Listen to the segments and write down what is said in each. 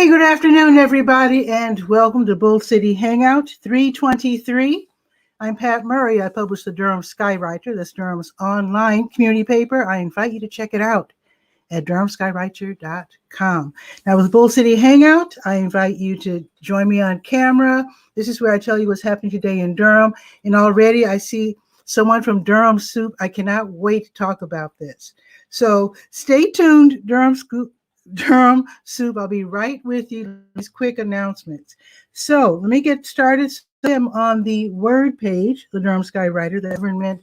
Hey, good afternoon, everybody, and welcome to Bull City Hangout 323. I'm Pat Murray. I publish the Durham Skywriter. That's Durham's online community paper. I invite you to check it out at durhamskywriter.com. Now, with Bull City Hangout, I invite you to join me on camera. This is where I tell you what's happening today in Durham. And already I see someone from Durham Soup. I cannot wait to talk about this. So stay tuned, Durham Soup. I'll be right with you. These quick announcements. So let me get started. I'm on the Word page, the Durham Skywriter, the government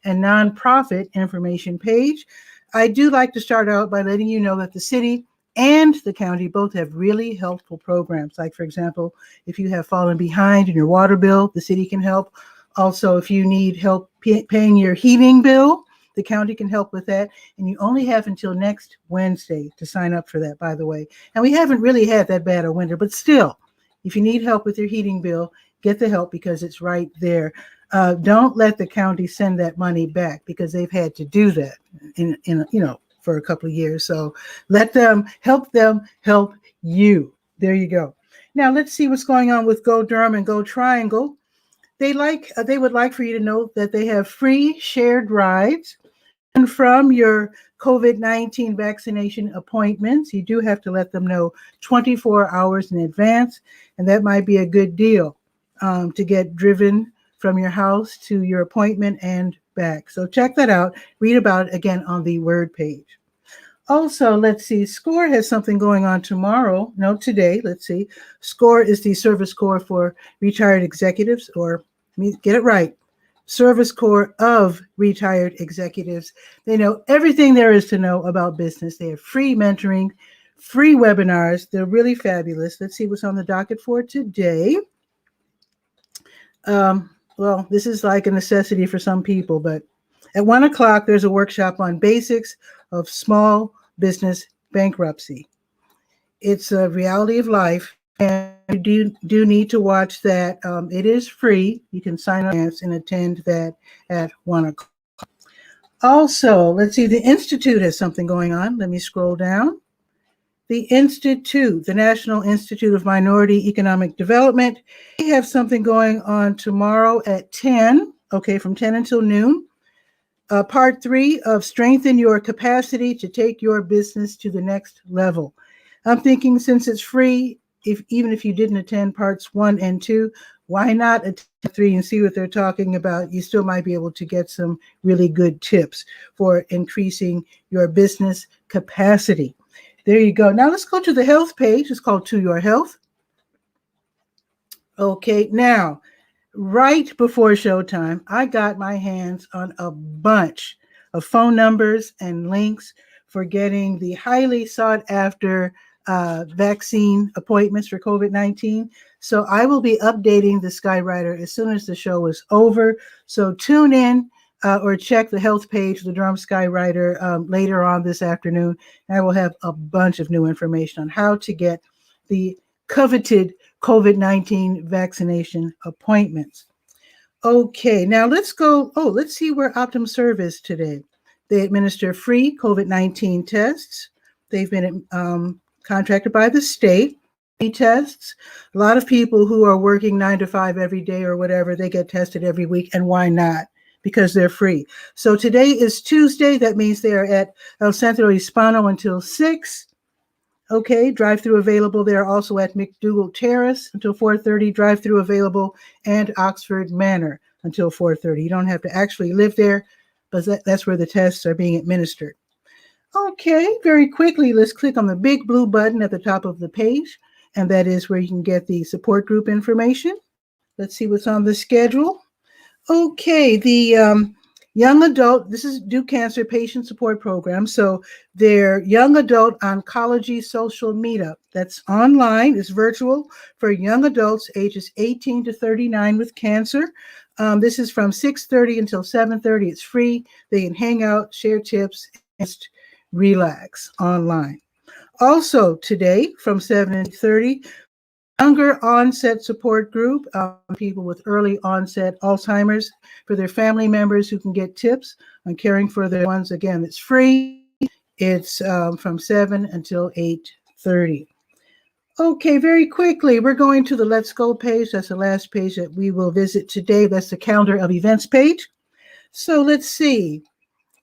and nonprofit information page. I do like to start out by letting you know that the city and the county both have really helpful programs. Like, for example, if you have fallen behind in your water bill, the city can help. Also, if you need help paying your heating bill, the county can help with that. And you only have until next Wednesday to sign up for that, by the way. And we haven't really had that bad a winter, but still, if you need help with your heating bill, get the help because it's right there. Don't let the county send that money back because they've had to do that for a couple of years. So let them help you. There you go. Now let's see what's going on with Go Durham and Go Triangle. They would like for you to know that they have free shared rides. And from your COVID-19 vaccination appointments, you do have to let them know 24 hours in advance, and that might be a good deal to get driven from your house to your appointment and back. So check that out. Read about it again on the Word page. Also, let's see, SCORE has something going on tomorrow. No, today. Let's see. SCORE is the Service Corps for Retired Executives, or get it right, Service Corps of Retired Executives. They know everything there is to know about business. They have free mentoring, free webinars. They're really fabulous. Let's see what's on the docket for today. Well, this is like a necessity for some people, but at 1 o'clock, there's a workshop on basics of small business bankruptcy. It's a reality of life, and you do need to watch that. It is free. You can sign up and attend that at 1 o'clock. Also, let's see, the Institute has something going on. Let me scroll down. The Institute, the National Institute of Minority Economic Development, they have something going on tomorrow at 10, from 10 until noon. Part 3 of Strengthen Your Capacity to Take Your Business to the Next Level. I'm thinking since it's free, even if you didn't attend parts 1 and 2, why not attend 3 and see what they're talking about? You still might be able to get some really good tips for increasing your business capacity. There you go. Now let's go to the health page. It's called To Your Health. Okay, now, right before showtime, I got my hands on a bunch of phone numbers and links for getting the highly sought after vaccine appointments for COVID-19. So I will be updating the Skywriter as soon as the show is over. So tune in or check the health page of the Durham Skywriter later on this afternoon. And I will have a bunch of new information on how to get the coveted COVID-19 vaccination appointments. Okay, now let's go. Let's see where OptumServe is today. They administer free COVID-19 tests. They've been contracted by the state. Tests. A lot of people who are working 9 to 5 every day or whatever, they get tested every week. And why not? Because they're free. So today is Tuesday. That means they are at El Centro Hispano until 6. Okay, drive-through available. They're also at McDougall Terrace until 4:30, drive-through available, and Oxford Manor until 4:30. You don't have to actually live there, but that's where the tests are being administered. Okay, very quickly, let's click on the big blue button at the top of the page, and that is where you can get the support group information. Let's see what's on the schedule. Okay, the young adult, this is Duke Cancer Patient Support Program. So their young adult oncology social meetup, that's online, it's virtual for young adults ages 18 to 39 with cancer. This is from 6:30 until 7:30. It's free. They can hang out, share tips, and just relax online. Also today from 7:30, younger onset support group, people with early onset Alzheimer's, for their family members who can get tips on caring for their ones. Again, it's free. It's from 7 until 8:30. Okay, very quickly, we're going to the Let's Go page. That's the last page that we will visit today. That's the calendar of events page. So let's see.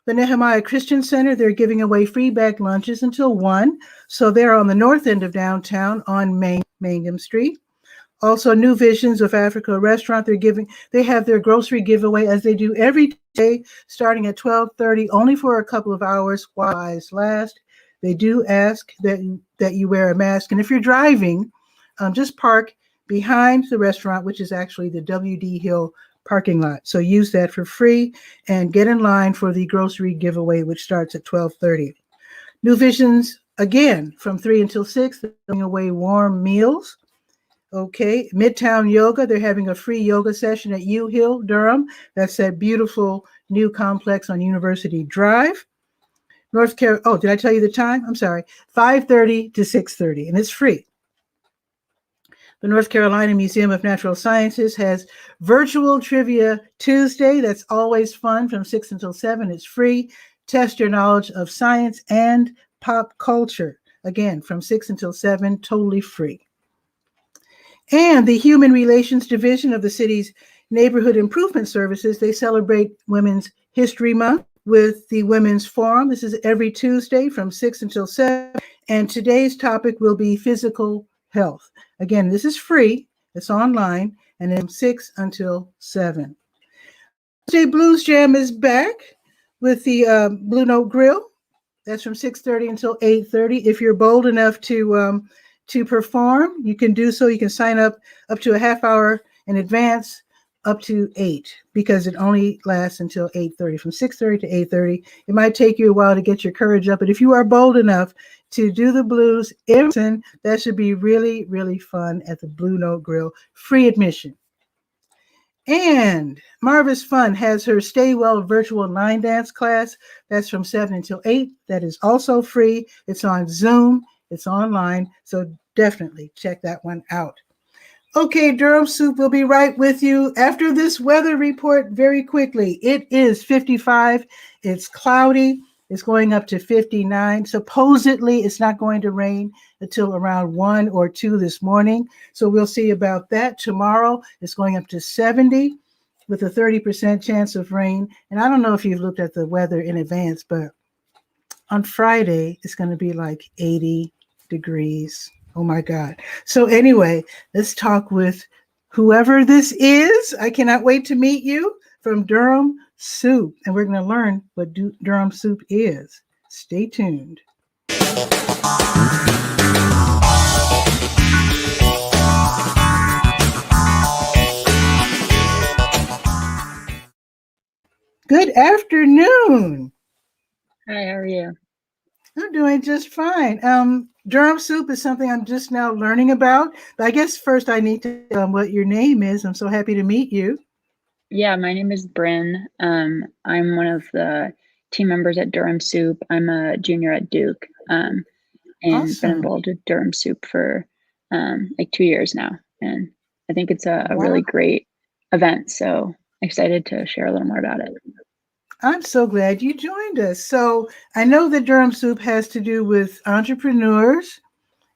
The Nehemiah Christian Center, they're giving away free bag lunches until 1. So they're on the north end of downtown on Mangum Street. Also, New Visions of Africa restaurant, they have their grocery giveaway as they do every day, starting at 12:30, only for a couple of hours while supplies last. They do ask that you wear a mask. And if you're driving, just park behind the restaurant, which is actually the W.D. Hill parking lot. So use that for free and get in line for the grocery giveaway, which starts at 12:30. New Visions, again, from 3 until 6, they're giving away warm meals. Okay, Midtown Yoga, they're having a free yoga session at U Hill, Durham. That's that beautiful new complex on University Drive. North Carolina, oh, did I tell you the time? I'm sorry, 5:30 to 6:30, and it's free. The North Carolina Museum of Natural Sciences has virtual trivia Tuesday. That's always fun from 6 until 7. It's free. Test your knowledge of science and pop culture. Again, from 6 until 7, totally free. And the Human Relations Division of the city's Neighborhood Improvement Services, they celebrate Women's History Month with the Women's Forum. This is every Tuesday from 6 until 7. And today's topic will be physical health. Again, this is free. It's online. And then 6 until 7. Tuesday Blues Jam is back with the Blue Note Grill. That's from 6:30 until 8:30. If you're bold enough to perform, you can do so. You can sign up to a half hour in advance, up to 8, because it only lasts until 8:30, from 6:30 to 8:30. It might take you a while to get your courage up, but if you are bold enough to do the blues in person, that should be really, really fun at the Blue Note Grill, free admission. And Marvis Fun has her Stay Well virtual 9 dance class. That's from 7 until 8. That is also free. It's on Zoom. It's online. So definitely check that one out. Okay, Durham Soup will be right with you after this weather report very quickly. It is 55. It's cloudy. It's going up to 59. Supposedly, it's not going to rain until around 1 or 2 this morning. So we'll see about that. Tomorrow, it's going up to 70 with a 30% chance of rain. And I don't know if you've looked at the weather in advance, but on Friday, it's going to be like 80 degrees. Oh my God. So anyway, let's talk with whoever this is. I cannot wait to meet you, from Durham Soup. And we're going to learn what Durham Soup is. Stay tuned. Good afternoon. Hi, how are you? I'm doing just fine. Durham Soup is something I'm just now learning about. But I guess first I need to tell what your name is. I'm so happy to meet you. Yeah, my name is Bryn. I'm one of the team members at Durham Soup. I'm a junior at Duke, and Awesome. been involved with Durham Soup for like 2 years now. And I think it's a really great event. So excited to share a little more about it. I'm so glad you joined us. So I know that Durham Soup has to do with entrepreneurs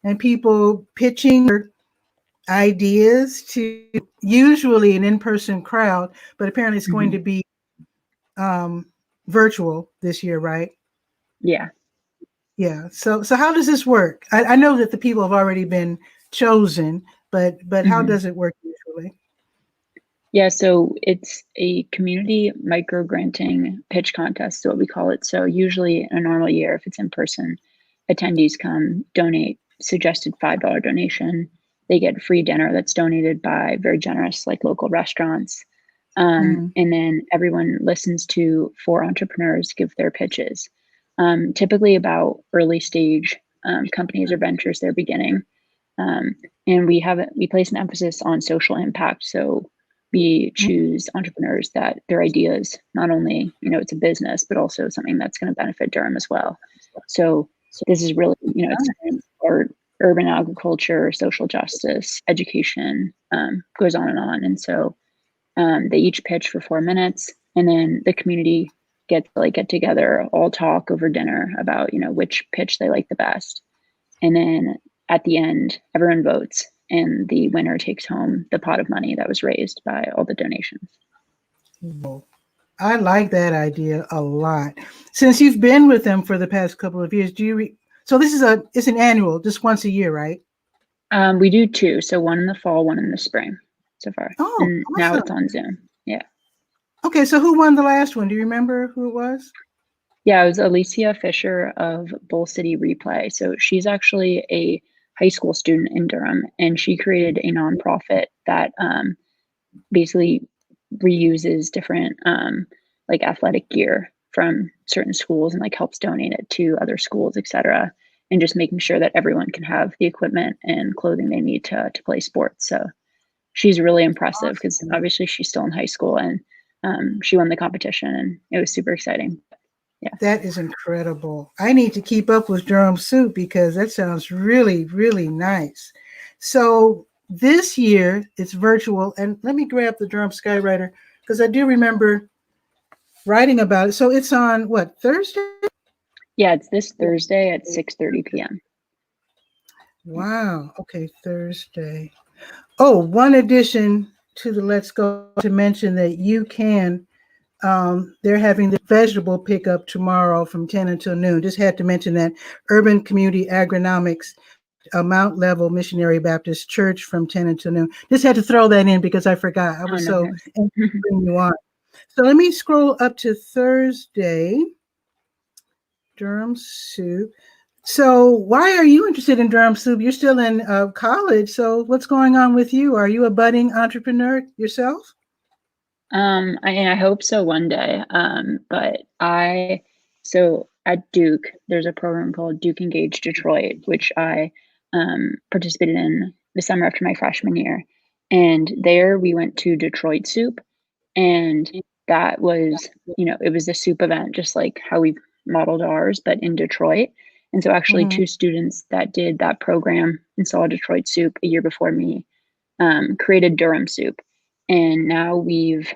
and people pitching their ideas to usually an in-person crowd, but apparently it's going to be virtual this year, right? Yeah. Yeah. So how does this work? I know that the people have already been chosen, but how does it work usually? Yeah, so it's a community micro granting pitch contest, is what we call it. So usually in a normal year, if it's in person, attendees come donate suggested $5 donation. They get free dinner that's donated by very generous, like local restaurants. And then everyone listens to 4 entrepreneurs give their pitches, typically about early stage companies or ventures they're beginning. And we place an emphasis on social impact. So we choose entrepreneurs that their ideas, not only, it's a business, but also something that's going to benefit Durham as well. So this is really, it's art, urban agriculture, social justice, education, goes on and on. And so they each pitch for 4 minutes, and then the community get together, all talk over dinner about, which pitch they like the best. And then at the end, everyone votes, and the winner takes home the pot of money that was raised by all the donations. Whoa. I like that idea a lot. Since you've been with them for the past couple of years, so this is it's an annual, just once a year, right? We do two, so one in the fall, one in the spring so far. Oh, and now awesome. it's on Zoom. Yeah. Okay, so who won the last one? Do you remember who it was? Yeah, it was 𝗕𝗨𝗟𝗟 of 𝗕𝗨𝗟𝗟. So she's actually a high school student in Durham, and she created a nonprofit that basically reuses different like athletic gear from certain schools and like helps donate it to other schools, etc. And just making sure that everyone can have the equipment and clothing they need to play sports. So she's really impressive because obviously she's still in high school, and she won the competition, and it was super exciting. Yeah, that is incredible. I need to keep up with Durham Soup because that sounds really, really nice. So this year it's virtual, and let me grab the Durham Skywriter because I do remember writing about it. So it's on what, Thursday? Yeah, it's this Thursday at 6:30 p.m. Wow. Okay, Thursday. Oh, one addition to the Let's Go to mention that you can. They're having the vegetable pickup tomorrow from 10 until noon. Just had to mention that. Urban Community Agronomics, Mount Level Missionary Baptist Church from 10 until noon. Just had to throw that in because I forgot. I was so anxious to bring you on. So let me scroll up to Thursday. Durham Soup. So why are you interested in Durham Soup? You're still in college. So what's going on with you? Are you a budding entrepreneur yourself? I hope so one day. But so at Duke, there's a program called Duke Engage Detroit, which I participated in the summer after my freshman year. And there we went to Detroit Soup, and that was, it was a soup event, just like how we modeled ours, but in Detroit. And so actually two students that did that program and saw Detroit Soup a year before me created Durham Soup. And now we've,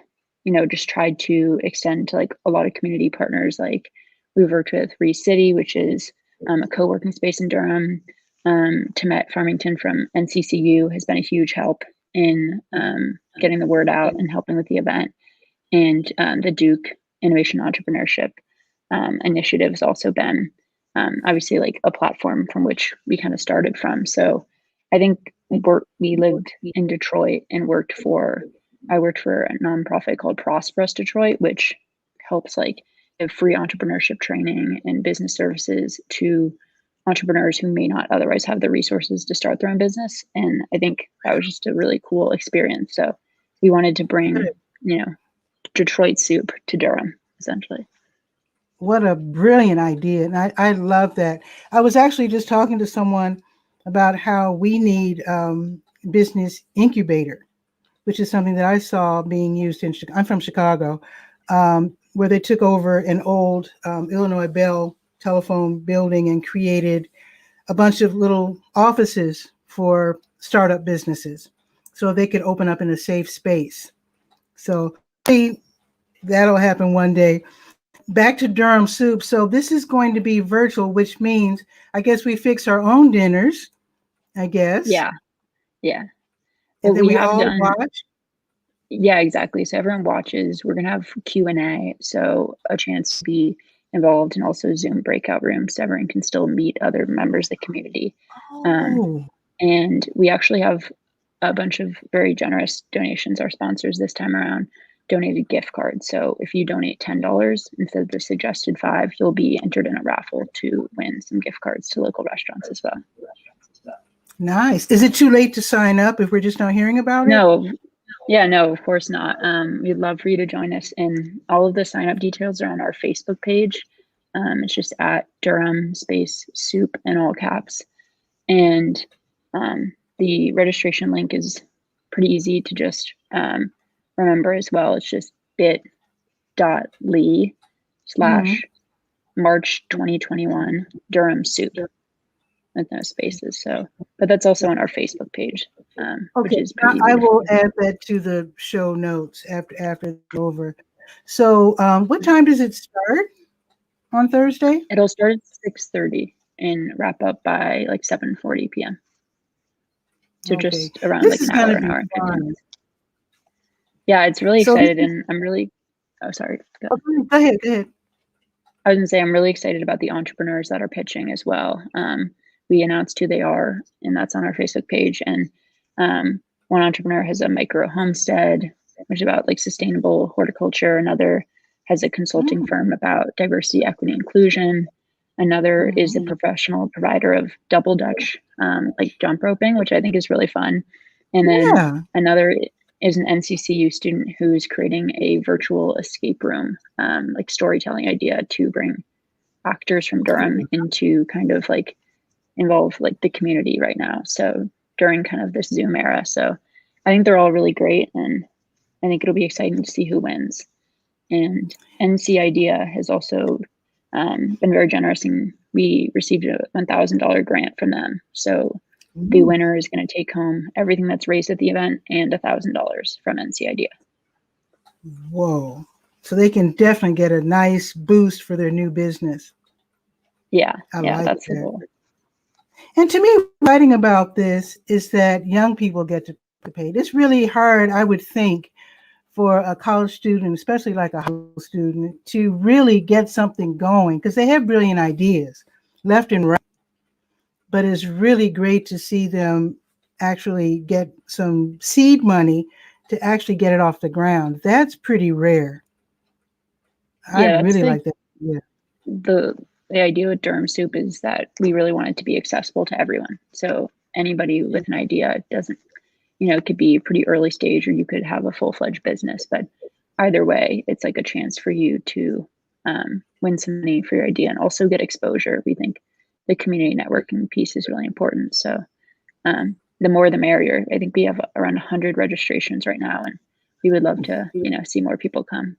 just tried to extend to like a lot of community partners. Like we've worked with City, which is a co-working space in Durham. 𝗕𝗨𝗟𝗟 Farmington from NCCU has been a huge help in getting the word out and helping with the event. And the Duke Innovation Entrepreneurship Initiative has also been obviously like a platform from which we kind of started from. So I think we lived in Detroit and I worked for a nonprofit called Prosperous Detroit, which helps like give free entrepreneurship training and business services to entrepreneurs who may not otherwise have the resources to start their own business. And I think that was just a really cool experience. So we wanted to bring, Detroit Soup to Durham, essentially. What a brilliant idea. And I love that. I was actually just talking to someone about how we need business incubator, which is something that I saw being used in, I'm from Chicago, where they took over an old Illinois Bell telephone building and created a bunch of little offices for startup businesses so they could open up in a safe space. So that'll happen one day. Back to Durham Soup. So this is going to be virtual, which means I guess we fix our own dinners, I guess. Yeah. And then we all watch. Yeah, exactly. So everyone watches. We're gonna have Q&A, so a chance to be involved, and also Zoom breakout rooms so everyone can still meet other members of the community. And we actually have a bunch of very generous donations. Our sponsors this time around donated gift cards. So if you donate $10 instead of the suggested $5, you'll be entered in a raffle to win some gift cards to local restaurants as well. Nice. Is it too late to sign up if we're just not hearing about it? No. Yeah, no, of course not. We'd love for you to join us, and all of the sign up details are on our Facebook page. It's just at Durham Soup in all caps. And the registration link is pretty easy to just remember as well. It's just bit.ly/March 2021 Durham Soup with no spaces. So, but that's also on our Facebook page. Which is pretty easy. I will add that to the show notes after it's over. So what time does it start on Thursday? It'll start at 6:30 and wrap up by like 7:40 p.m. So Okay. just around This like is an going hour, to an be hour and 15 fun. minutes. Yeah, it's really So this excited, is, and I'm really, oh, sorry. Go oh, ahead. go ahead, go ahead. I was gonna say I'm really excited about the entrepreneurs that are pitching as well. We announced who they are, and that's on our Facebook page. And one entrepreneur has a micro homestead, which is about like sustainable horticulture. Another has a consulting Mm, firm about diversity, equity, inclusion. Another is a mm, professional provider of double Dutch, like jump roping, which I think is really fun. And then yeah. another is an NCCU student who's creating a virtual escape room, like storytelling idea to bring actors from Durham into kind of like involve like the community right now. So during kind of this Zoom era. So I think they're all really great, and I think it'll be exciting to see who wins. And NC Idea has also been very generous, and we received a $1,000 grant from them. So the Mm, winner is going to take home everything that's raised at the event and $1,000 from NC Idea. whoa. So they can definitely get a nice boost for their new business. Yeah, I yeah, like that's the that. goal. And to me, writing about this is that young people get to participate. It's really hard, I would think, for a college student, especially like a high school student, to really get something going because they have brilliant ideas left and right. But it's really great to see them actually get some seed money to actually get it off the ground. That's pretty rare. I Yeah, that's really like like that. Yeah. the idea with Durham Soup is that we really want it to be accessible to everyone. So anybody with an idea doesn't, it could be pretty early stage, or you could have a full-fledged business, but either way, it's like a chance for you to win some money for your idea and also get exposure. We think the community networking piece is really important. So the more the merrier. I think we have around 100 registrations right now, and we would love to, see more people come.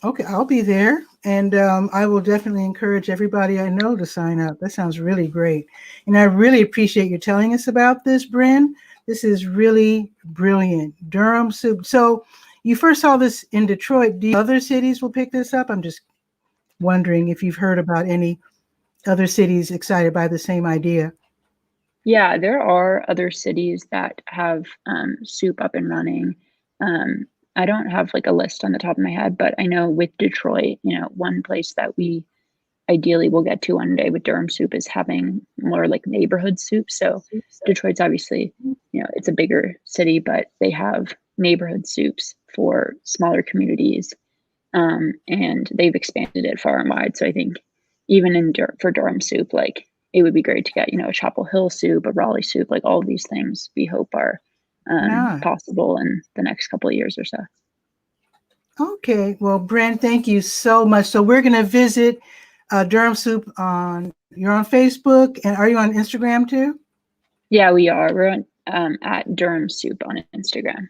Okay, I'll be there, and I will definitely encourage everybody I know to sign up. That sounds really great, and I really appreciate you telling us about this, Bryn. This is really brilliant. Durham Soup. So you first saw this in Detroit. Do other cities will pick this up? I'm just wondering if you've heard about any other cities excited by the same idea. Yeah, there are other cities that have soup up and running. I don't have like a list on the top of my head, but I know with Detroit, one place that we ideally will get to one day with Durham Soup is having more like neighborhood soup. So Detroit's obviously, it's a bigger city, but they have neighborhood soups for smaller communities, and they've expanded it far and wide. So I think even for Durham Soup, like it would be great to get, a Chapel Hill soup, a Raleigh soup, like all of these things we hope are Nah. possible in the next couple of years or so. Okay. Well, Brent, thank you so much. So we're going to visit Durham Soup you're on Facebook, and are you on Instagram too? Yeah, we are. We're on, at Durham Soup on Instagram.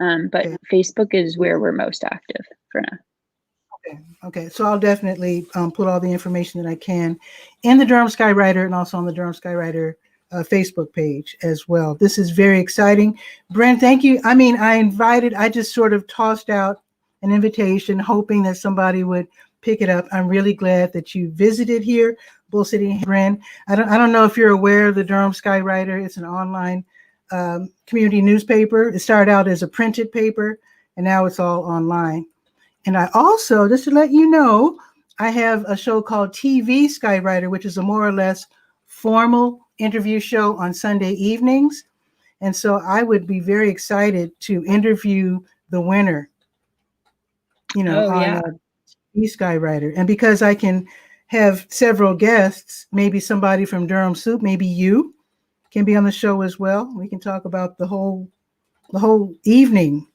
But Okay. Facebook is where we're most active for now. Okay. So I'll definitely put all the information that I can in the Durham Skywriter and also on the Durham Skywriter Facebook page as well. This is very exciting. Brent, thank you. I mean, I just sort of tossed out an invitation hoping that somebody would pick it up. I'm really glad that you visited here, Bull City. Brent, I don't know if you're aware of the Durham Skywriter. It's an online community newspaper. It started out as a printed paper, and now it's all online. And I also, just to let you know, I have a show called TV Skywriter, which is a more or less formal interview show on Sunday evenings. And so I would be very excited to interview the winner, Oh, on yeah. TV Skywriter. And because I can have several guests, maybe somebody from Durham Soup, maybe you can be on the show as well. We can talk about the whole evening.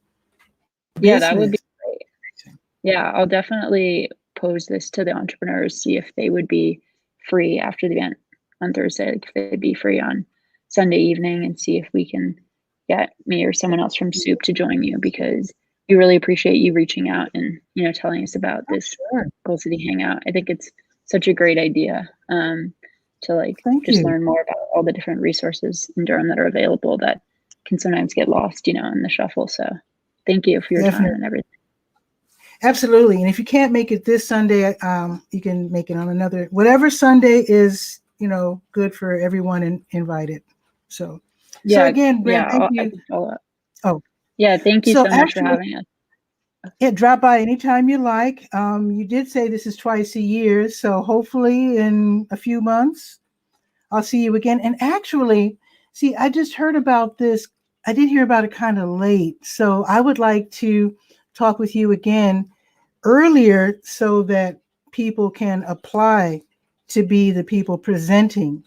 Yeah, that would be Business. great. Yeah, I'll definitely pose this to the entrepreneurs, see if they would be free after the event on Thursday, like if they'd be free on Sunday evening, and see if we can get me or someone else from Soup to join you, because we really appreciate you reaching out and, telling us about this Sure. Gold City Hangout. I think it's such a great idea to like Thank just you. learn more about all the different resources in Durham that are available that can sometimes get lost, in the shuffle. So thank you for your time Definitely. and everything. Absolutely. And if you can't make it this Sunday, you can make it on another, whatever Sunday is, good for everyone and invited. So Yeah, again, Brent, yeah, thank I you. can follow up. Oh, Yeah, thank you so so much for actually, having us. yeah, drop by anytime you like. You did say this is twice a year, so hopefully in a few months, I'll see you again. And actually, see, I just heard about this. I did hear about it kind of late. So I would like to talk with you again earlier so that people can apply to be the people presenting.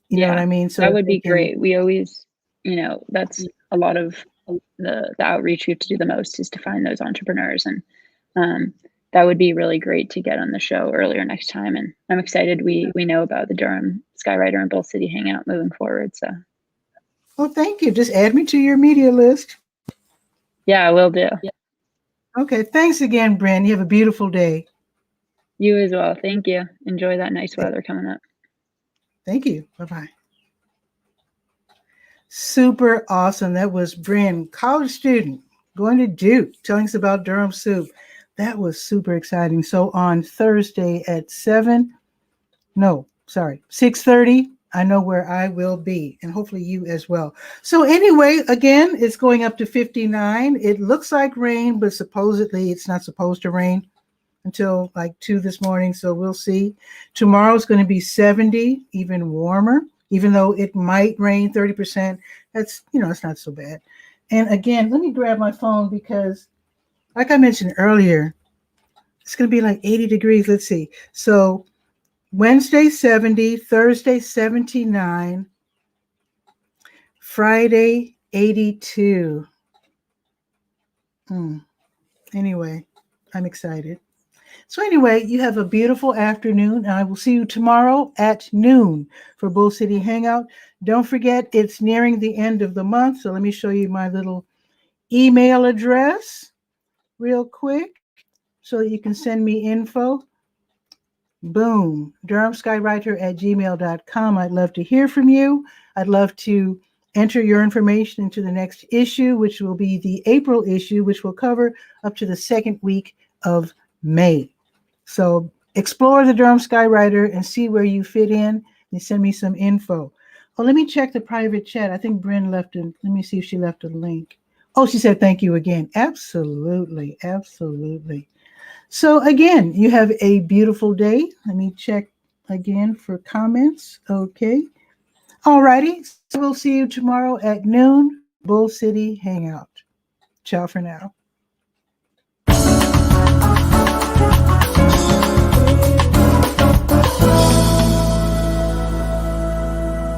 You know what Yeah, I mean? So that that would they be can. great. We always, that's a lot of the outreach we have to do the most is to find those entrepreneurs. And that would be really great to get on the show earlier next time. And I'm excited we know about the Durham Skywriter and Bull City Hangout moving forward. So Well, thank you. Just add me to your media list. yeah, I will do. Okay. Thanks again, Brent. You have a beautiful day. You as well. Thank you. Enjoy that nice weather coming up. Thank you. Bye-bye. Super awesome. That was Bryn, college student, going to Duke, telling us about Durham soup. That was super exciting. So on Thursday at 6:30, I know where I will be, and hopefully you as well. So anyway, again, it's going up to 59. It looks like rain, but supposedly it's not supposed to rain until like 2 this morning, so we'll see. Tomorrow's going to be 70, even warmer, even though it might rain 30%. That's, it's not so bad. And again, let me grab my phone because, like I mentioned earlier, it's going to be like 80 degrees. Let's see. So Wednesday, 70, Thursday, 79, Friday, 82. Anyway, I'm excited. So anyway, you have a beautiful afternoon, and I will see you tomorrow at noon for Bull City Hangout. Don't forget, it's nearing the end of the month, so let me show you my little email address real quick so that you can send me info. Boom, 𝗕𝗨𝗟𝗟@gmail.com. I'd love to hear from you. I'd love to enter your information into the next issue, which will be the April issue, which will cover up to the second week of May. So explore the Durham Skywriter and see where you fit in and send me some info. Oh, let me check the private chat. I think Bryn left it. Let me see if she left a link. Oh, she said thank you again. Absolutely. Absolutely. So again, you have a beautiful day. Let me check again for comments. Okay. All righty. So we'll see you tomorrow at noon, Bull City Hangout. Ciao for now.